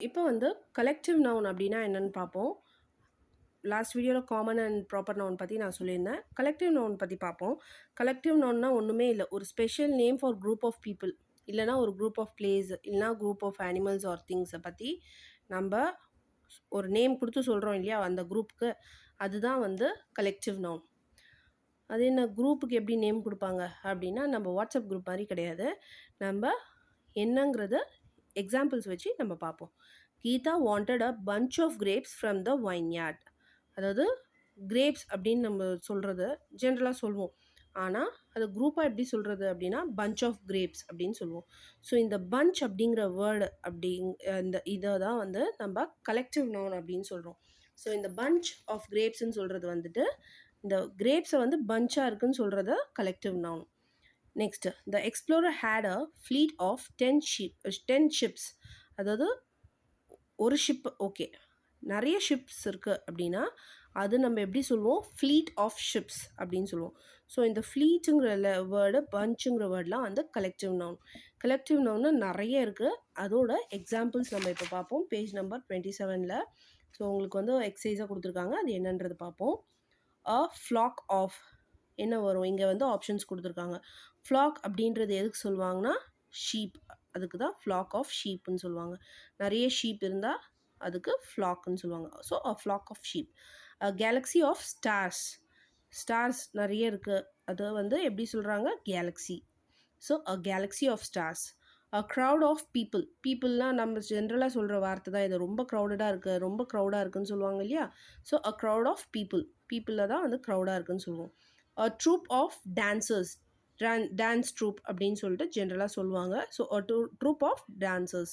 இப்போ வந்து collective noun அப்படின்னா என்னன்னு பார்ப்போம். லாஸ்ட் வீடியோவில் காமன் அண்ட் ப்ராப்பர் நவுன் பற்றி நான் சொல்லியிருந்தேன். கலெக்டிவ் நவுன் பற்றி பார்ப்போம். கலெக்டிவ் நவுன்னா ஒன்றுமே இல்லை, ஒரு special name for group of people, இல்லைனா ஒரு குரூப் ஆஃப் பிளேஸ், இல்லைனா குரூப் ஆஃப் அனிமல்ஸ் ஆர் திங்ஸை பற்றி நம்ம ஒரு நேம் கொடுத்து சொல்கிறோம் இல்லையா, அந்த குரூப்புக்கு, அதுதான் வந்து கலெக்டிவ் நவுன். அது என்ன குரூப்புக்கு எப்படி நேம் கொடுப்பாங்க அப்படின்னா, நம்ம வாட்ஸ்அப் குரூப் மாதிரி கிடையாது. நம்ம என்னங்கிறது எக்ஸாம்பிள்ஸ் வச்சு நம்ம பார்ப்போம். Geetha wanted a bunch of grapes from the vineyard. அதாவது கிரேப்ஸ் அப்படின்னு நம்ம சொல்கிறது ஜென்ரலாக சொல்லுவோம். ஆனால் அது குரூப்பாக எப்படி சொல்கிறது அப்படின்னா பஞ்ச் ஆஃப் கிரேப்ஸ் அப்படின்னு சொல்லுவோம். ஸோ இந்த பஞ்ச் அப்படிங்கிற வேர்டு இந்த இதை தான் வந்து நம்ம கலெக்டிவ் நவுன் அப்படின்னு சொல்கிறோம். ஸோ இந்த பஞ்ச் ஆஃப் கிரேப்ஸ்ன்னு சொல்கிறது வந்துட்டு இந்த கிரேப்ஸை வந்து பஞ்சாக இருக்குன்னு சொல்கிறது collective noun. Next, the explorer had a fleet of 10 ships. அதாவது ஒரு ஷிப், ஓகே, நிறைய ஷிப்ஸ் இருக்குது அப்படின்னா அது நம்ம எப்படி சொல்லுவோம், ஃப்ளீட் ஆஃப் ஷிப்ஸ் அப்படின்னு சொல்லுவோம். ஸோ இந்த ஃப்ளீட்டுங்கிற வேர்டு, பஞ்சுங்கிற வேர்டெலாம் வந்து கலெக்டிவ் நவுன். கலெக்டிவ் நவுன்னு நிறைய இருக்குது. அதோட எக்ஸாம்பிள்ஸ் நம்ம இப்போ பார்ப்போம். Page number 27. ஸோ உங்களுக்கு வந்து எக்ஸசைஸாக கொடுத்துருக்காங்க, அது என்னன்றது பார்ப்போம். அ ஃப்ளாக் ஆஃப் என்ன வரும், இங்கே வந்து ஆப்ஷன்ஸ் கொடுத்துருக்காங்க. ஃப்ளாக் அப்படின்றது எதுக்கு சொல்லுவாங்கன்னா ஷீப், அதுக்கு தான் ஃப்ளாக் ஆஃப் ஷீப்னு சொல்லுவாங்க. நிறைய ஷீப் இருந்தால் அதுக்கு ஃப்ளாக்னு சொல்லுவாங்க. So a flock of sheep. A galaxy of stars, stars நிறைய இருக்குது, அது வந்து எப்படி சொல்கிறாங்க, galaxy. So a galaxy of stars. A crowd of people, பீப்புள்லாம் நம்ம ஜென்ரலாக சொல்கிற வார்த்தை தான். இது ரொம்ப க்ரௌடடாக இருக்குது, ரொம்ப க்ரௌடாக இருக்குதுன்னு சொல்லுவாங்க இல்லையா. So a crowd of people, பீப்புளில் தான் வந்து க்ரௌடாக இருக்குதுன்னு சொல்லுவோம். A troupe of dancers, dance troupe அப்படின்னு சொல்லிட்டு ஜென்ரலாக சொல்லுவாங்க. So a troupe of dancers.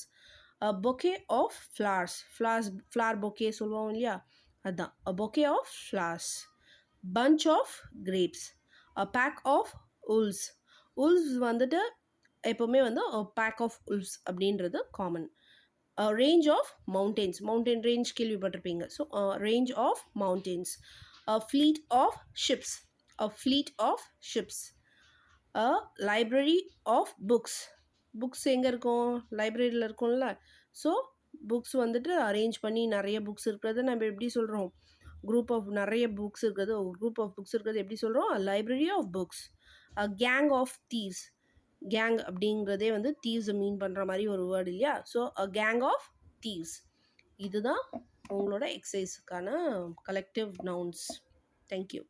A bouquet of flowers, flower bouquet சொல்லுவோம் இல்லையா, அதுதான் a bouquet of flowers. Bunch of grapes. A pack of wolves, wolves வந்துட்டு எப்போவுமே வந்து பேக் ஆஃப் உல்ஸ் அப்படின்றது common. Range of mountains, mountain range கேள்விப்பட்டிருப்பீங்க. So range of mountains. Pleat of ships, fleet of ships. A library of books, books எங்கே இருக்கும், லைப்ரரியில் இருக்கும்ல. So books வந்துட்டு அரேஞ்ச் பண்ணி நிறைய புக்ஸ் இருக்கிறத நம்ம எப்படி சொல்கிறோம், குரூப் ஆஃப் நிறைய புக்ஸ் இருக்கிறது, ஒரு குரூப் ஆஃப் புக்ஸ் இருக்கிறது எப்படி சொல்கிறோம், library of books. A gang of thieves, gang அப்படிங்கிறதே வந்து தீவ்ஸை மீன் பண்ணுற மாதிரி ஒரு வேர்டு இல்லையா. So a gang of thieves. இதுதான் உங்களோட எக்ஸசைஸுக்கான கலெக்டிவ் நவுன்ஸ். தேங்க்யூ.